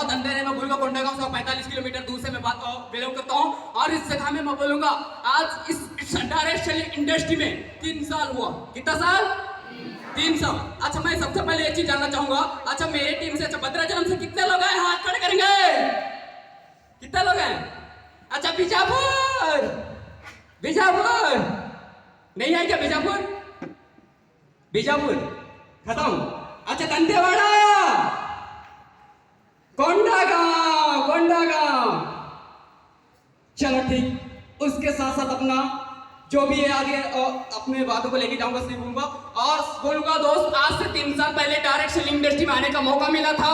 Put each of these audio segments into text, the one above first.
बहुत अंधेरे में बोलूंगा। कोंडागांव से 45 किलोमीटर दूर से मैं बात बिलोंग करता हूँ और इस जगह में मैं बोलूंगा आज इस डायरेक्ट सेलिंग इंडस्ट्री में 3 साल हुआ। कितना साल? 3 साल। अच्छा मैं सबसे पहले एक चीज जानना चाहूंगा, अच्छा मेरे टीम से, अच्छा भद्राचलम से कितने लोग आए? हाथ खड़े करेंगे। कितने लोग हैं? अच्छा बीजापुर, बीजापुर नहीं है क्या? बीजापुर, बीजापुर खत्म। अच्छा दंतेवाड़ा, कोंडागांव, कोंडागांव चलो ठीक। उसके साथ साथ अपना जो भी है आगे अपने बातों को लेके जाऊंगा, सही बोलूंगा और बोलूंगा दोस्त आज से 3 साल पहले डायरेक्ट सेलिंग इंडस्ट्री में आने का मौका मिला था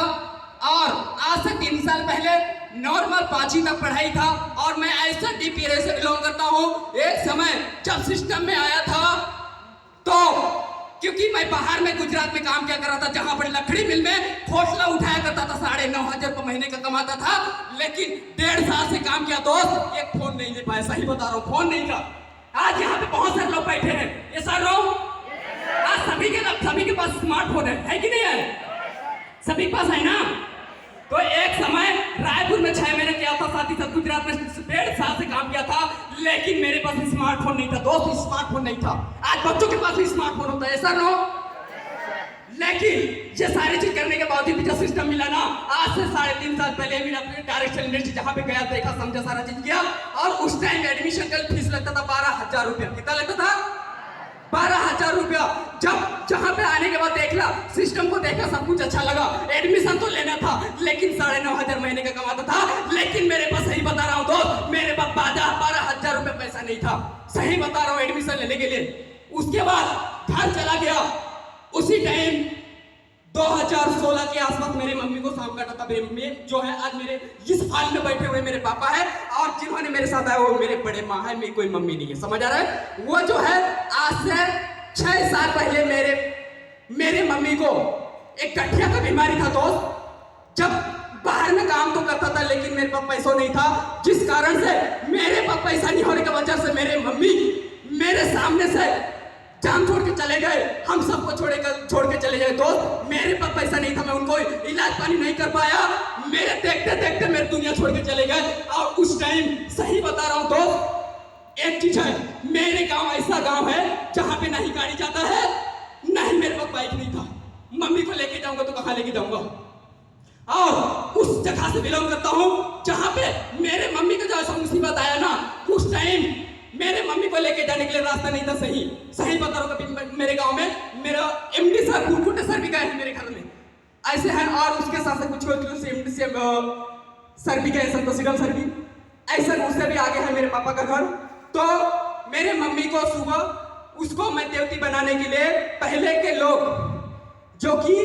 और आज से 3 साल पहले नॉर्मल 5वीं तक पढ़ाई था और मैं ऐसा डीपीआर से बिलोंग करता हूँ। एक समय जब सिस्टम में आया था तो क्योंकि मैं बाहर में गुजरात में काम किया कर रहा था जहां पर लकड़ी मिल में खोटला उठाया करता था, 9,500 रुपये महीने का कमाता था, लेकिन 1.5 साल से काम किया दोस्त, एक फोन नहीं ले पाया। सही बता रहा हूँ, फोन नहीं था। आज यहाँ पे बहुत सारे लोग बैठे हैं, ये सर लोग आज सभी के पास स्मार्टफोन है कि नहीं है? सभी के पास है ना? तो एक समय रायपुर में 6 महीने किया था, साथ ही साथ गुजरात में 1.5 साल से काम किया था, लेकिन मेरे पास स्मार्टफोन नहीं था दोस्त, स्मार्टफोन नहीं था। आज बच्चों के पास भी स्मार्टफोन होता है, ऐसा ना? लेकिन ये सारी चीज करने के बावजूद भी जो सिस्टम मिला ना, आज से 3.5 साल पहले मेरा डायरेक्ट सेलिंग इंडस्ट्री जहां पे गया, देखा, समझा, सारा चीज किया और उस टाइम एडमिशन का फीस लगता था 12,000 रुपया। कितना लगता था? 12,000 रुपया। जब जहां पे आने के बाद देखला, सिस्टम को देखा, सब कुछ अच्छा लगा, एडमिशन तो लेना था, लेकिन 9,500 महीने का कमाता था, लेकिन मेरे पास, सही बता रहा हूँ दोस्त, मेरे पास 12,000 रुपये पैसा नहीं था। सही बता रहा हूँ, एडमिशन लेने के लिए। उसके बाद घर चला गया। उसी टाइम 2016 के आसपास मेरे मम्मी को सांप काटा था। मेरे मम्मी जो है आज मेरे इस हाल में बैठे हुए मेरे पापा है और जिन्होंने मेरे साथ आया वो मेरे बड़े माँ है, मेरी कोई मम्मी नहीं है। समझ आ रहा है? वो जो है आज से 6 साल पहले मेरे मम्मी को एक गठिया का बीमारी था दोस्त। जब बाहर में काम तो करता था लेकिन मेरे पास पैसा नहीं था, जिस कारण से मेरे पास पैसा नहीं होने की वजह से मेरे मम्मी मेरे सामने से जान छोड़ के चले गए, हम सबको छोड़ के चले गए दोस्त। मेरे पास पैसा नहीं था, मैं उनको इलाज पानी नहीं कर पाया, मेरे देखते देखते मेरे दुनिया छोड़ के चले गए। और उस टाइम, सही बता रहा हूँ दोस्त, एक चीज है, मेरे गांव ऐसा गांव है जहां पे ना ही गाड़ी जाता है, ना ही मेरे पास बाइक नहीं था। मम्मी को लेके जाऊंगा तो कहां लेके जाऊंगा? और उस जगह से बिलोंग करता हूं जहां पे मेरे मम्मी का जो ऐसा मुसीबत आया ना, उस टाइम मेरे मम्मी को लेके जाने के लिए रास्ता नहीं था। सही बता रहा हूँ, मेरे गांव में मेरा एमडी सर, कुरकुटे सर भी गए हैं मेरे घर में, ऐसे हैं। और उसके साथ कुछ एमडी सर भी गए, संतोषीराम सर भी, ऐसा उससे भी आगे है मेरे पापा का घर। तो मेरे मम्मी को सुबह उसको मैं देवती बनाने के लिए पहले के लोग जो कि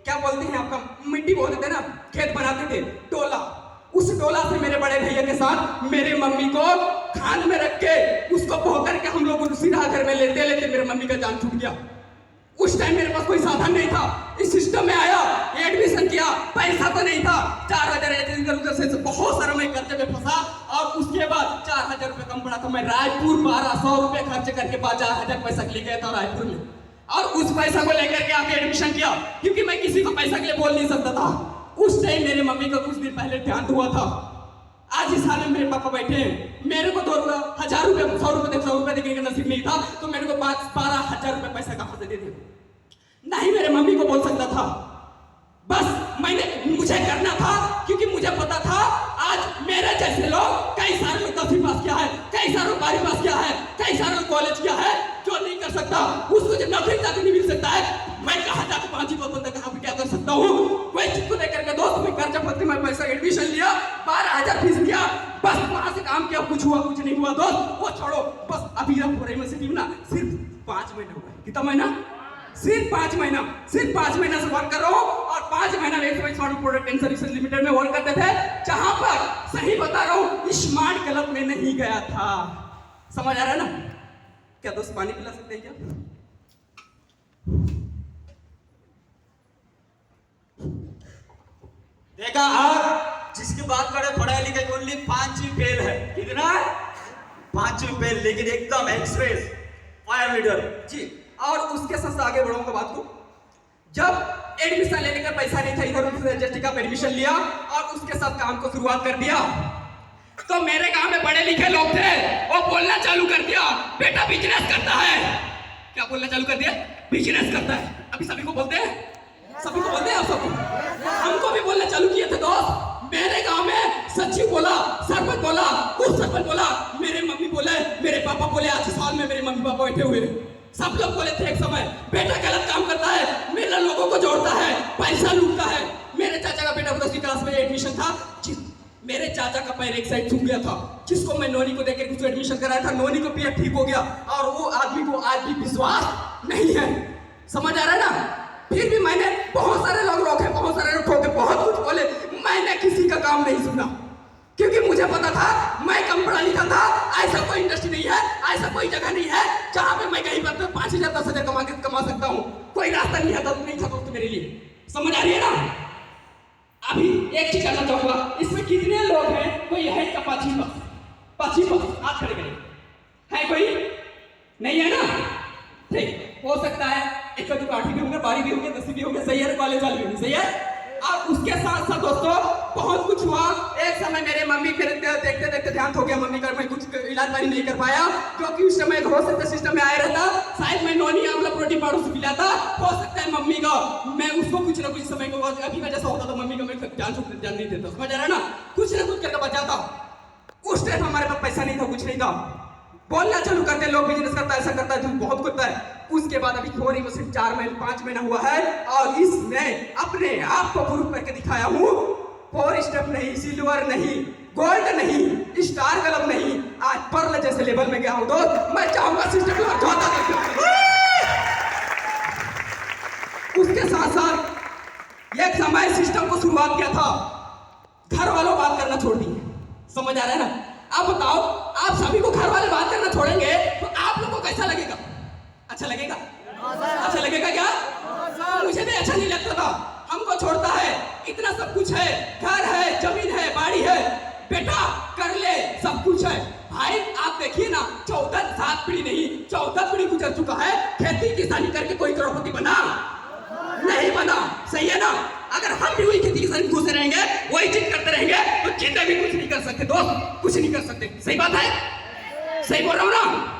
क्या बोलते हैं आपका, मिट्टी बोलते थे ना, खेत बनाते थे, टोला, उस टोला से मेरे बड़े भैया के साथ मेरे मम्मी को खान में रख के उसको बो करके हम लोग सीधा घर में लेते लेते मेरे मम्मी का जान छूट गया। उस टाइम मेरे पास कोई साधन नहीं था, इस सिस्टम में आया, एडमिशन किया, पैसा तो नहीं था, 4,000 इधर से बहुत सारा मैं कर्जे में फंसा और उसके बाद 4,000 रुपये कम पड़ा था। मैं रायपुर 1,200 रुपये खर्च करके 4,000 पैसा के लिए गया था रायपुर में और उस पैसा को लेकर के आके एडमिशन किया, क्योंकि मैं किसी को पैसा के लिए बोल नहीं सकता था। उस टाइम मेरे मम्मी का कुछ दिन पहले देहांत हुआ था। आज इस हाल में मेरे पापा बैठे हैं, मेरे को 1,000 रुपये, 100 रुपये देने का नसीब नहीं था, तो मेरे को 12,000 रुपये पैसा कहां से दे दे? नहीं मेरे मम्मी को बोल सकता था, बस मुझे करना था, क्योंकि मुझे पता था आज मेरे जैसे लोग, कई सारे लोग 10वीं पास किया है, कई सारे लोग 12वीं पास किया है, कई सारे लोग कॉलेज किया है, जो नहीं कर सकता उसको जब नौकरी जाके नहीं मिल सकता है, मैं कहाँ जाकर 5वीं को बंदा कहाँ पे क्या कर सकता हूँ? वही चीज को लेकर के दोस्त मैं कर्जा पत्ती में पैसा एडमिशन लिया, 12,000 फीस दिया, बस वहां से काम किया, कुछ हुआ कुछ नहीं हुआ दोस्त, वो छोड़ो। बस अभी यूनिवर्सिटी में ना सिर्फ 5 महीने हुआ है। कितना महीना? सिर्फ 5 महीना, सिर्फ 5 महीना से वर्क कर रहा हूँ और 5 महीना में प्रोडक्ट एंड सर्विसेज लिमिटेड में वर्क करते थे, जहां पर सही बता रहा हूँ स्मार्ट क्लब में नहीं गया था। समझ आ रहा है ना? क्या दोस्त पानी पिला सकते हैं क्या? देखा आप जिसकी बात करें पढ़ाई लिखाई ओनली 5वीं फेल है। कितना? 5वीं फेल, लेकिन एकदम एक्सप्रेस फायर लीडर जी। और उसके साथ आगे बढ़ाऊंगा बात को। जब एडमिशन लेने का पैसा नहीं था, इधर उधर जस्टिका में एडमिशन लिया और उसके साथ काम को शुरुआत कर दिया। तो मेरे गांव में पढ़े लिखे लोग थे, वो बोलना चालू कर दिया, बेटा बिजनेस करता है। क्या बोलना चालू कर दिया? बिजनेस करता है। अभी सभी को बोलते हैं, सभी को बोलते हैं आप सबको। हमको भी बोलना चालू किए थे दोस्त। मेरे गांव में सचिव बोला, सरपंच बोला, उप सरपंच बोला, मेरे मम्मी बोले, मेरे पापा बोले, आज साल में मेरे मम्मी पापा बैठे हुए, सब लोग बोले थे एक समय बेटा गलत काम करता है, मेरा लोगों को जोड़ता है, पैसा लूटता है। मेरे चाचा का बेटा 10वीं क्लास में एडमिशन था, मेरे चाचा का पैर एक साइड सूख गया था, जिसको मैं नोनी को देकर कुछ एडमिशन कराया था, नोनी को पैर ठीक हो गया और वो आदमी को आज भी विश्वास नहीं है। समझ आ रहा है ना? फिर भी मैंने बहुत सारे लोग रोके, बहुत सारे लोग ठोके, बहुत कुछ बोले, मैंने किसी का काम नहीं सुना, क्योंकि मुझे पता था मैं कम पढ़ा लिखा था। ऐसा कोई इंडस्ट्री नहीं है, ऐसा कोई जगह नहीं है जहां पे मैं कहीं पर 5,000 10,000 कमा सकता हूँ। कोई रास्ता नहीं था दोस्त मेरे लिए। समझ आ रही है ना? अभी एक चीज करना चाहूंगा, इसमें कितने लोग हैं? कोई है क्या? 5 हाथ खड़े करें। है कोई? नहीं है ना? ठीक, हो सकता है एक तो 8वीं भी होंगे, 12वीं भी होंगे, 10वीं भी होंगे, सही है, कॉलेज वाले भी होंगे, सही है। और उसके साथ साथ दोस्तों बहुत कुछ हुआ। एक समय मेरे मम्मी फिर देखते देखते ध्यान हो गया मम्मी का, मैं कुछ इलाज पानी नहीं कर पाया, क्योंकि उस समय हो सकता है सिस्टम में आया रहता, शायद मैं नोनी आंवला प्रोटीन पाउडर से पिलाता, हो सकता है मम्मी का मैं उसको कुछ ना कुछ समय को अभी का जैसा होता तो मम्मी का मैं जान नहीं देता। समझ आ रहा है ना? कुछ ना कुछ करके बचाता। उस टाइम हमारे पास पैसा नहीं था, कुछ नहीं था, बोलना चालू करते लोग बिजनेस करता है, ऐसा करता है, तो बहुत करता है। उसके बाद अभी थोड़ी में सिर्फ 4 महीने 5 महीना हुआ है और इसमें अपने आप को प्रूव करके दिखाया हूँ। 4 स्टेप नहीं, सिल्वर नहीं, गोल्ड नहीं, स्टार क्लब नहीं, आज पर्ल जैसे लेवल में गया हूँ दोस्त। मैं चाहूंगा सिस्टम उसके साथ साथ एक समय सिस्टम को शुरुआत किया था, घर वालों बात करना छोड़ दिए। समझ आ रहा है ना? आप बताओ, आप सभी को घर वाले बात करना छोड़ेंगे तो आप लोगों को कैसा लगेगा? अच्छा लगेगा? अच्छा लगेगा क्या? मुझे भी अच्छा नहीं लगता था। हमको छोड़ता है, इतना सब कुछ है, घर है, जमीन है, बाड़ी है, बेटा कर ले, सब कुछ है। भाई आप देखिए ना, 7 पीढ़ी नहीं, 14 पीढ़ी गुजर चुका है। खेती किसानी करके कोई करोड़पति बना नहीं बना, सही है ना? अगर हम भी वही खेती किसानी घुसे रहेंगे, वही चीज करते रहेंगे, तो जिंदगी भी कुछ नहीं कर सकते दोस्त, कुछ नहीं कर सकते। सही बात है? सही बोल रहा हूँ ना?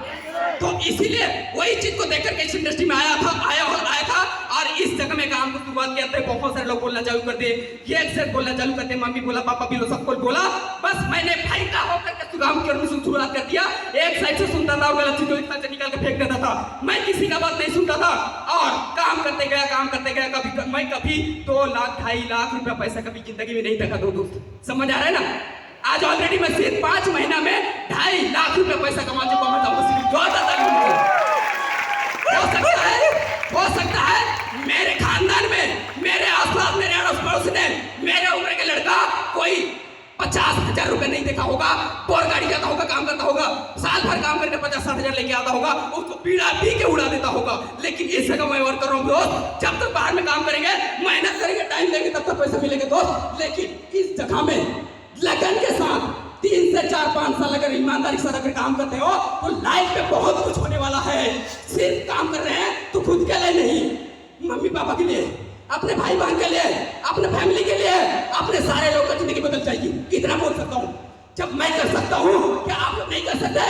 तो इसीलिए वही चीज को देखकर के इस इंडस्ट्री में आया था और इस जगह में काम को शुरुआत किया था। बहुत सारे लोग बोलना चालू कर दिए, ये एक बोलना चालू कर दिए, मम्मी बोला, पापा भी सबको बोला, बस मैंने फायदा होकर के काम की एडमिशन शुरुआत कर दिया। एक साइड से सुनता था और गलत चीज को एक साइड से निकाल के फेंक देता था। मैं किसी का बात नहीं सुनता था और काम करते गया। कभी मैं 2 लाख 2.5 लाख रुपया पैसा कभी जिंदगी में नहीं देखा दोस्त। समझ आ रहा है ना? आज ऑलरेडी मैं सिर्फ 5 महीना में 2.5 लाख रुपए पैसा कमा चुका हूं। हो सकता है मेरे खानदान में, मेरे आसपास, मेरे अड़ोस पड़ोस ने मेरे उम्र के लड़का कोई 50,000 रुपए नहीं देखा होगा, बोर गाड़ी जाता होगा, काम करता होगा, साल भर काम करके 50-60,000 लेके आता होगा, उसको पीड़ा पी के उड़ा देता होगा। लेकिन इस जगह मैं वर्क कर रहा हूँ दोस्त, जब तक बाहर में काम करेंगे, मेहनत करेंगे, टाइम देंगे, तब तक पैसा मिलेगा दोस्त। लेकिन इस जगह में लगन के साथ 3 से 4-5 साल अगर ईमानदारी से अगर काम करते हो तो लाइफ में बहुत कुछ होने वाला है। सिर्फ काम कर रहे हैं तो खुद के लिए नहीं, मम्मी पापा के लिए, अपने भाई बहन के लिए, अपने फैमिली के लिए, अपने सारे लोग की जिंदगी बदल जाएगी। इतना बोल सकता हूँ। जब मैं कर सकता हूँ, क्या आप लोग नहीं कर सकते?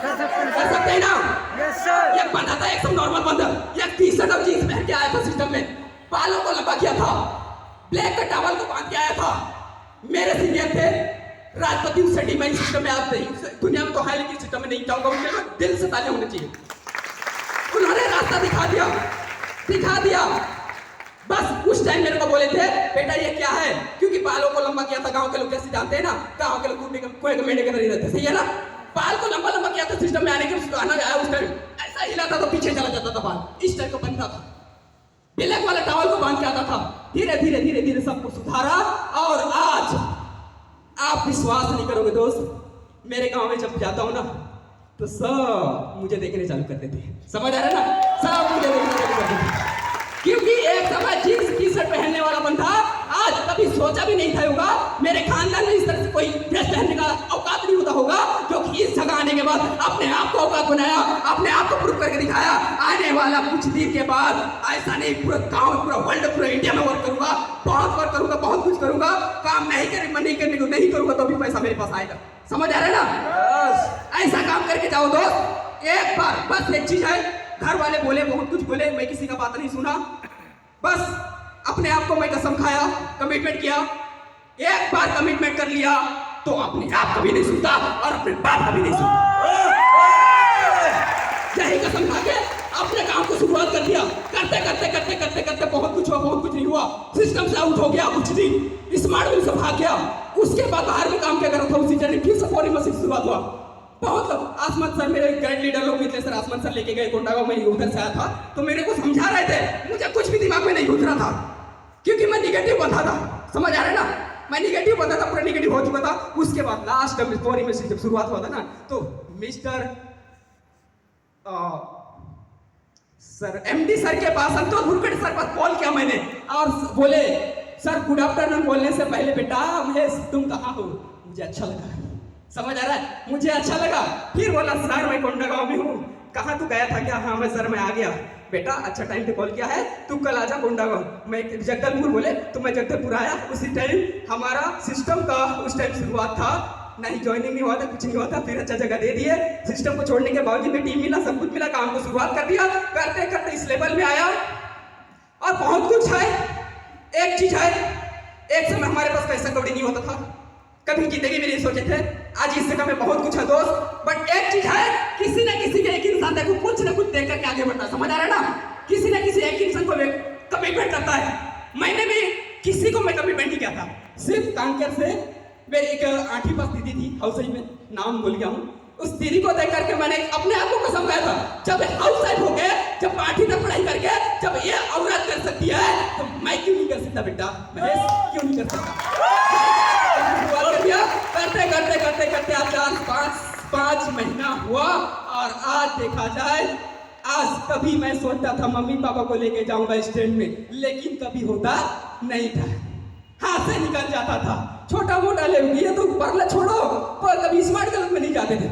कर सकते हैं ना? एक बंदा था, एकदम नॉर्मल बंदा, एक टी-शर्ट और जींस पहन के आया था सिस्टम में, बालों को लंबा किया था, ब्लैक का टॉवल को बांध के आया था। मेरे सीनियर थे राजपति, उस डिमाइन सिस्टम में आप नहीं, दुनिया में तो है लेकिन सिस्टम में नहीं चाहूंगा, उनके दिल से ताले होने चाहिए। उन्होंने रास्ता दिखा दिया। बस उस टाइम मेरे को बोले थे, बेटा ये क्या है? क्योंकि बालों को लंबा किया था, गांव के लोग जैसे जानते हैं ना, गांव के लोग कोई मेंढे के नहीं रहते, सही है ना? बाल को लंबा किया था सिस्टम में आने के, आना आया उस टाइम ऐसा हिलाता तो पीछे चला जाता था बाल, इस टाइप का बनता था। ब्लैक वाला टॉवल को बांध के आता था। धीरे धीरे सबको सुधारा और आज आप विश्वास नहीं करोगे दोस्त, मेरे गांव में जब जाता हूं ना तो सब मुझे देखने चालू कर देते हैं। समझ आ रहा है ना? सब मुझे देखने चालू कर देते हैं, क्योंकि एक समय जींस टी-शर्ट पहनने वाला बंदा आज कभी सोचा भी नहीं था होगा मेरे खानदान में इस तरह से कोई ड्रेस पहनने का औकात नहीं होता होगा, जो कि इस जगह आने के बाद अपने आप को औकात बनाया, अपने आप को प्रूव करके दिखाया। आने वाला कुछ दिन के बाद ऐसा नहीं, पूरा गांव, पूरा वर्ल्ड, पूरा इंडिया में वर्क करूंगा, बहुत वर्क करूंगा, बहुत कुछ करूंगा। काम नहीं करने को नहीं करूंगा तो भी पैसा मेरे पास आएगा। समझ आ रहा है ना? ऐसा काम करके जाओ दोस्त। एक बार बस एक चीज है, घर वाले बोले, बहुत कुछ बोले, मैं किसी का बात नहीं सुना। बस अपने आप को मैं कसम खाया, कमिटमेंट किया। एक बार कमिटमेंट कर लिया तो अपने आप कभी नहीं सुनता और अपने बाप कभी नहीं सुनता। यही कसम खा के अपने काम को शुरुआत कर दिया। करते करते करते करते करते बहुत कुछ हुआ, बहुत कुछ नहीं हुआ। सिस्टम से आउट हो गया, कुछ दिन स्मार्ट मिल से भाग गया। उसके बाद बाहर में काम क्या कर रहा था, उसी जर्नी फिर से फॉरेन मशीन शुरुआत हुआ। बहुत लोग, आसमान सर, मेरे ग्रैंड लीडर लोग मिले सर, आसमान सर लेके गए कोंडागांव में, उधर से आया था तो मेरे को समझा रहे थे। मुझे कुछ भी दिमाग में नहीं घुस रहा था क्योंकि मैं निगेटिव बंधा था। समझ आ रहा है ना? मैं निगेटिव बंधा था, पूरा निगेटिव हो चुका था। उसके बाद लास्ट में फॉरेन मशीन जब शुरुआत हुआ था ना, तो मिस्टर सर, एमडी सर के पास, संतोष भुरकड़ सर पास कॉल किया मैंने और बोले सर गुड आफ्टरनून बोलने से पहले, बेटा महेश तुम कहाँ हो? मुझे अच्छा लगा। समझ आ रहा है? मुझे अच्छा लगा। फिर बोला सर मैं कोंडागांव में हूँ। कहाँ तू गया था क्या? हाँ मैं सर मैं आ गया। बेटा अच्छा टाइम पे कॉल किया है, तू कल आजा कोंडागांव। मैं जगदलपुर बोले तो मैं जगदलपुर आया। उसी टाइम हमारा सिस्टम का उस टाइम शुरुआत था, नहीं ज्वाइनिंग नहीं हुआ था, कुछ नहीं हुआ था। फिर अच्छा जगह दे दिए, सिस्टम को छोड़ने के बावजूद में टीम मिला, सब कुछ मिला, काम को शुरुआत कर दिया। करते करते इस लेवल में आया और बहुत कुछ है। एक चीज है, एक समय हमारे पास पैसा कौड़ी नहीं होता था, कभी जिंदगी में नहीं सोचे थे। आज इस जगह में बहुत कुछ है दोस्त। बट एक चीज है, किसी न किसी के एक इंसान देखो कुछ न कुछ देख करके आगे बढ़ता है। समझ आ रहा है ना? किसी न किसी एक इंसान को कमिटमेंट करता है। मैंने भी किसी को मैं कमिटमेंट नहीं किया था। सिर्फ कांकेर से मेरी एक 8वीं पास दीदी थी, हाउस वाइफ में, नाम भूल गया हूँ। उस दीदी को देख करके मैंने अपने आप को कसम खाया था, जब हाउस वाइफ हो गए, जब 8वीं तक पढ़ाई करके जब ये औरत कर सकती है तो मैं क्यों नहीं कर सकता? बेटा महेश क्यों नहीं कर सकता? करते करते करते करते आज 5 महीना हुआ और आज देखा जाए, आज कभी मैं सोचता था मम्मी पापा को लेके जाऊंगा स्टैंड में, लेकिन कभी होता नहीं था, हाथ से निकल जाता था। छोटा मोटा ले ये तो परला छोड़ो, पर कभी स्मार्ट क्लास में नहीं जाते थे।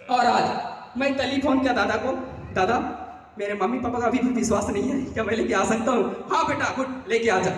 और आज मैं टेलीफोन किया दादा को, दादा मेरे मम्मी पापा का अभी भी विश्वास नहीं है, क्या मैं लेके आ सकता हूँ? हाँ बेटा गुड, लेके आ जा।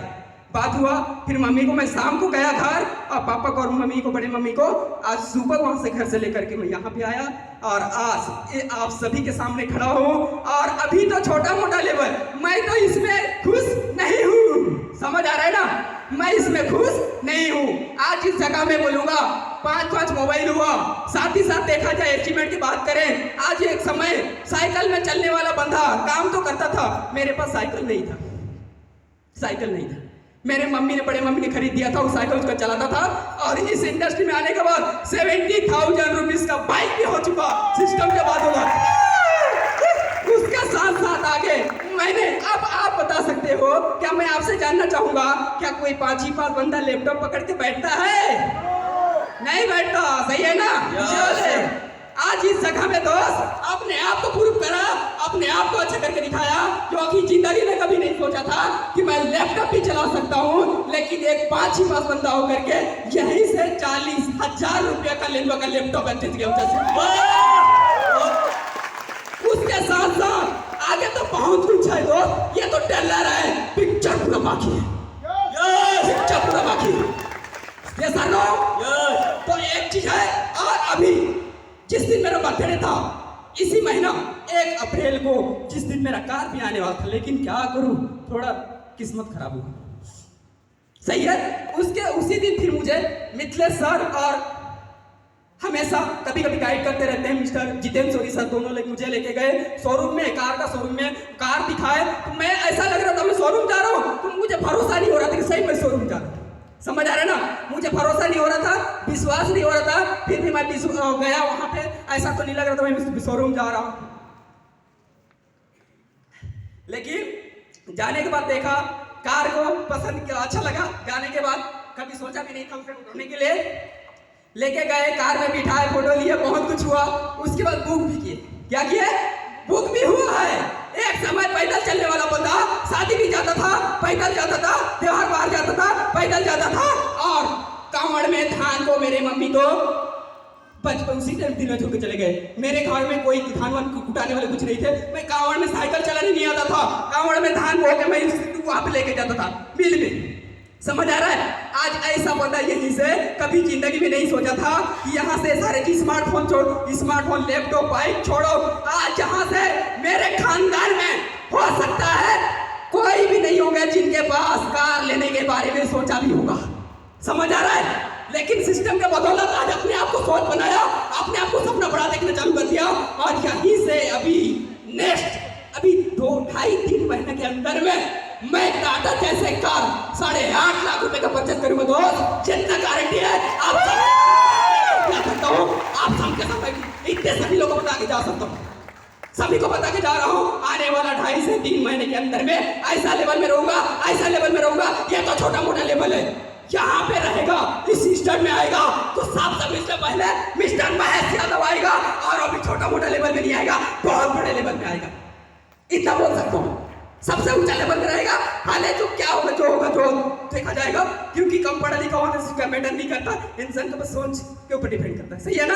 बात हुआ, फिर मम्मी को मैं शाम को गया घर और पापा को और मम्मी को, बड़े मम्मी को आज सुबह वहां से घर से लेकर के मैं यहाँ पे आया और आज आप सभी के सामने खड़ा हूँ। और अभी तो छोटा मोटा लेवल, मैं तो इसमें खुश नहीं हूँ। समझ आ रहा है ना? मैं इसमें खुश नहीं हूँ। आज इस जगह में बोलूंगा 5 मोबाइल हुआ, साथ ही साथ देखा जाए अचीवमेंट की बात करें, आज एक समय साइकिल में चलने वाला बंदा काम तो करता था, मेरे पास साइकिल नहीं था, साइकिल नहीं था। मेरे मम्मी ने, बड़े मम्मी ने खरीद दिया था, उस साइकिल उसका चलाता था। और इस इंडस्ट्री में आने के बाद 70,000 रुपीज का बाइक भी हो चुका, सिस्टम के बाद होगा। उसके साथ साथ आगे मैंने, अब आप बता सकते हो, क्या मैं आपसे जानना चाहूंगा, क्या कोई 5 बंदा लैपटॉप पकड़ के बैठता है? नहीं बैठता, सही है ना? आज इस जगह में दोस्त अपने आप को प्रूव करा, अपने आप को अच्छा करके दिखाया, क्योंकि जिंदगी में कभी नहीं सोचा था कि मैं लैपटॉप भी चला सकता हूँ। लेकिन एक 5 बंदा होकर के यहीं से 40,000 रुपया का लेनवा का लैपटॉप जीत गया। उसके साथ साथ आगे तो बहुत कुछ है दोस्त, ये तो टेलर है, पिक्चर पूरा बाकी है, पिक्चर पूरा बाकी है। ये सानो तो एक चीज है। और अभी जिस दिन मेरा बर्थडे था, इसी महीना 1 अप्रैल को, जिस दिन मेरा कार भी आने वाला था, लेकिन क्या करूं, थोड़ा किस्मत खराब हुआ। सही है? उसके उसी दिन फिर मुझे मिथिलेश सर और हमेशा कभी कभी गाइड करते रहते हैं मिस्टर जितेंद्र सोरी सर, दोनों लोग मुझे लेके गए शोरूम में, कार का शोरूम में, कार दिखाए तो मैं ऐसा लग रहा था मैं शोरूम जा रहा हूँ, तो मुझे भरोसा नहीं हो रहा था कि सही मैं शोरूम जा रहा हूँ। समझ आ रहा है ना? मुझे भरोसा नहीं हो रहा था, विश्वास नहीं हो रहा था। फिर भी मैं गया वहां पे, ऐसा तो नहीं लग रहा था मैं शोरूम जा रहा हूं। लेकिन जाने के बाद देखा, कार को पसंद किया, अच्छा लगा। जाने के बाद कभी सोचा भी नहीं था उसे उठाने के लिए, लेके गए, कार में बिठाए, फोटो लिए, बहुत कुछ हुआ। उसके बाद बुक भी किए। क्या किए? बुक भी हुआ है। एक समय पैदल चलने वाला बंदा शादी भी जाता था, पैदल जाता था, त्योहार बाहर जाता था, पैदल जाता था। और कांवड़ में धान को मेरे मम्मी तो बचपन उसी टाइम दिन में छोड़ के चले गए। मेरे गाँव में कोई धान वान कुटाने वाले कुछ नहीं थे। मैं कांवड़ में साइकिल चलाने नहीं आता था, कांवड़ में धान बो के मैं वहां पे लेके जाता था मिल में। समझ आ रहा है? आज ऐसा बंदा यहीं से कभी जिंदगी में नहीं सोचा था कि यहाँ से सारे स्मार्टफोन छोड़ो, स्मार्टफोन लैपटॉप बाइक छोड़ो। आज जहाँ से मेरे खानदान में हो सकता है कोई भी नहीं होगा जिनके पास कार लेने के बारे में सोचा भी होगा। समझ आ रहा है? लेकिन सिस्टम के बदौलत आज अपने आप को सोच बनाया, अपने आप को सपना बड़ा देखना चालू कर दिया। और यहीं से अभी 2-2.5-3 महीने के अंदर में मैं टाटा जैसे कार 8.5 लाख रुपए का परचेज करूंगा दोस्त। जितना गारंटी है आप क्या सकता हूँ, आप सबके साथ इतने सभी लोगों को बता के जा सकता हूँ, सभी को बता के जा रहा हूँ। आने वाला 2.5 से 3 महीने के अंदर में ऐसा लेवल में रहूंगा, ऐसा लेवल में रहूंगा। ये तो छोटा मोटा लेवल है, यहाँ पे रहेगा, इस स्टेट में आएगा तो सबसे पहले मिस्टर महेश यादव आएगा। और अभी छोटा मोटा लेवल में नहीं आएगा, बहुत बड़े लेवल में आएगा, इतना बोल सकता हूँ। सबसे ऊंचा लेवल में रहेगा। हाले जो क्या होगा, जो होगा जो देखा जाएगा, क्योंकि कम पढ़ा लिखा होने से मैटर नहीं करता, इंसान का बस सोच के ऊपर डिपेंड करता है। सही है ना?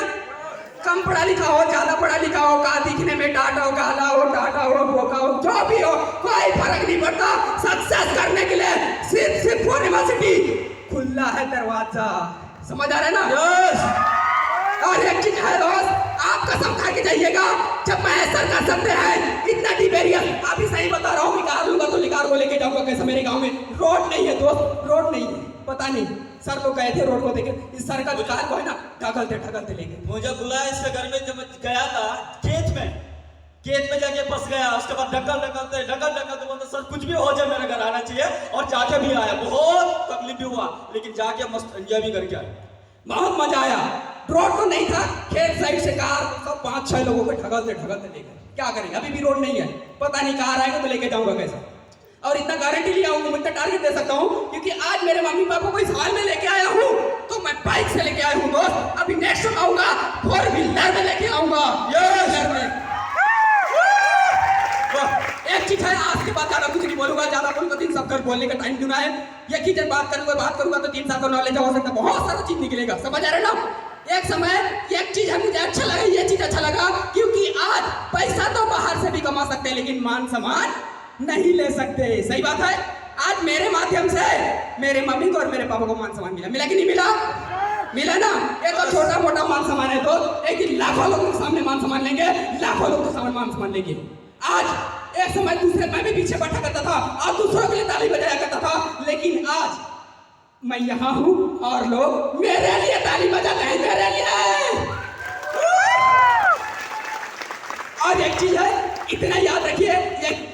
कम पढ़ा लिखा हो, ज्यादा पढ़ा लिखा हो, का दिखने में टाटा हो, काला हो, टाटा हो, भोका हो, जो भी हो, कोई फर्क नहीं पड़ता। सक्सेस करने के लिए सिर्फ यूनिवर्सिटी खुला है दरवाजा। समझ आ रहा है ना? और एक चीज है दोस्त, आप कसम खा के जाइएगा, जब मैं ऐसा कर सकते हैं इतना डिबेरिया, अभी सही बता रहा हूँ, निकाल लूंगा तो निकाल को लेके जाऊंगा कैसे। मेरे गांव में रोड नहीं है दोस्त, रोड नहीं है, पता नहीं सर लोग गए थे रोड को देखे, इस सर का कार को है ना ढकलते ले गए। मुझे बुलाया इसके घर में, जब गया था खेत में जाके फंस गया। उसके बाद ढकलते बोलते सर कुछ भी हो जाए मेरे घर आना चाहिए, और जाके भी आया। बहुत तकलीफ भी हुआ, लेकिन जाके मस्त एंजॉय भी करके आया, बहुत मजा आया। रोड तो नहीं था, खेत साइड से कार सब 5-6 लोगों को ढकलते ले गए। क्या करेंगे, अभी भी रोड नहीं है, पता नहीं कार आएगा तो लेके जाऊंगा कैसा। और इतना गारंटी लिया हूँ, इतना टारगेट दे सकता हूँ, क्योंकि आज मेरे मम्मी पापा को इस हाल में लेके आया हूँ तो मैं बाइक से लेके आया हूँ दोस्त। अभी नेक्स्ट टाइम आऊंगा 4 व्हीलर में लेके आऊंगा। एक चीज है, आज के बाद ज्यादा कुछ नहीं बोलूंगा, ज्यादा बोलूंगा तो इन सब कर बोलने का टाइम क्यों ना है। एक ही बात करूंगा तो 3 साल का नॉलेज हो सकता है, बहुत सारा चीज निकलेगा। समझ आ रहा है ना? एक समय एक चीज है मुझे अच्छा लगा, ये चीज अच्छा लगा, क्योंकि आज पैसा तो बाहर से भी कमा सकते हैं, लेकिन मान सम्मान नहीं ले सकते। सही बात है? आज मेरे माध्यम से मेरे मम्मी को और मेरे पापा को मान सम्मान मिला कि नहीं मिला? मिला ना? ये तो छोटा मोटा मान सम्मान है तो, लेकिन लाखों लोगों के सामने मान सम्मान लेंगे, लाखों लोगों के सामने मान सम्मान लेंगे। आज एक समय दूसरे मैं भी पीछे बैठा करता था और दूसरों के लिए ताली बजाया करता था, लेकिन आज मैं यहाँ हूँ और लोग मेरे लिए ताली बजाते हैं, मेरे लिए। और एक चीज है, इतना याद रखिए,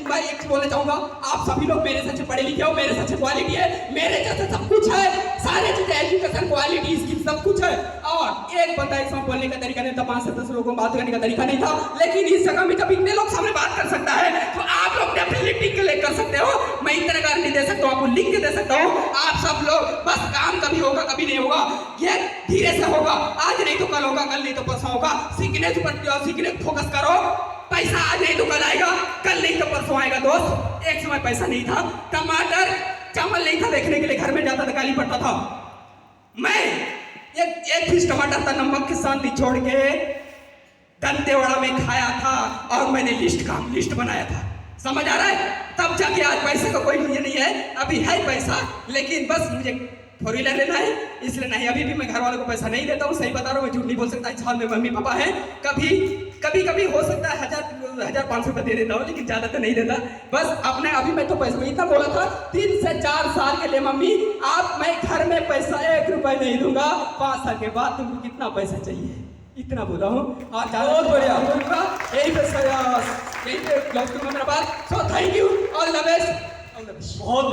मैं एक बोलना चाहूंगा, आप सभी लोग मेरे से पढ़े लिखे हो, मेरे से क्वालिटी है, मेरे जैसे सब कुछ है, सारे चीजें एजुकेशन क्वालिटी स्किल सब कुछ है। और एक बंदा इसमें बोलने का तरीका नहीं था, 5 से 10 लोगों को बात करने का तरीका नहीं था, लेकिन इस जगह में जब इतने लोग सामने बात कर सकता है तो आप लोग डेफिनेटली क्लिक कर सकते हो। मैं इतना गारंटी दे सकता हूँ, आपको लिख के दे सकता हूँ। आप सब लोग बस काम कभी होगा कभी नहीं होगा, ये धीरे से होगा, आज नहीं तो कल होगा, कल नहीं तो परसों होगा। सीखने पर फोकस करो। पैसा आज नहीं तो कल आएगा, कल नहीं तो परसों आएगा दोस्त। एक समय पैसा नहीं था, टमाटर चावल नहीं था देखने के लिए, घर में जाता था गाली पड़ता था। मैं एक पीस टमाटर था नमक के साथ निचोड़ के दंतेवाड़ा में खाया था, और मैंने लिस्ट बनाया था। समझ आ रहा है? तब जाके आज पैसे का कोई ये नहीं है, अभी है पैसा, लेकिन बस मुझे 4 व्हीलर लेना है, इसलिए नहीं। अभी भी मैं घर वालों को पैसा नहीं देता हूँ, सही बता रहा हूँ, मैं झूठ नहीं बोल सकता। इस हाल में मम्मी पापा है, कभी हो सकता है 1000-1500 रुपये दे देता हूँ, लेकिन ज्यादा तो नहीं देता। बस अपने अभी मैं तो पैसा इतना बोला था, 3 से 4 साल के लिए मम्मी आप, मैं घर में पैसा 1 रुपए नहीं दूंगा, 5 साल के बाद तुमको कितना पैसा चाहिए, इतना बोला हूँ। और बहुत बढ़िया बोलूंगा, यही पे मेरा बात। So thank you, all the best. बहुत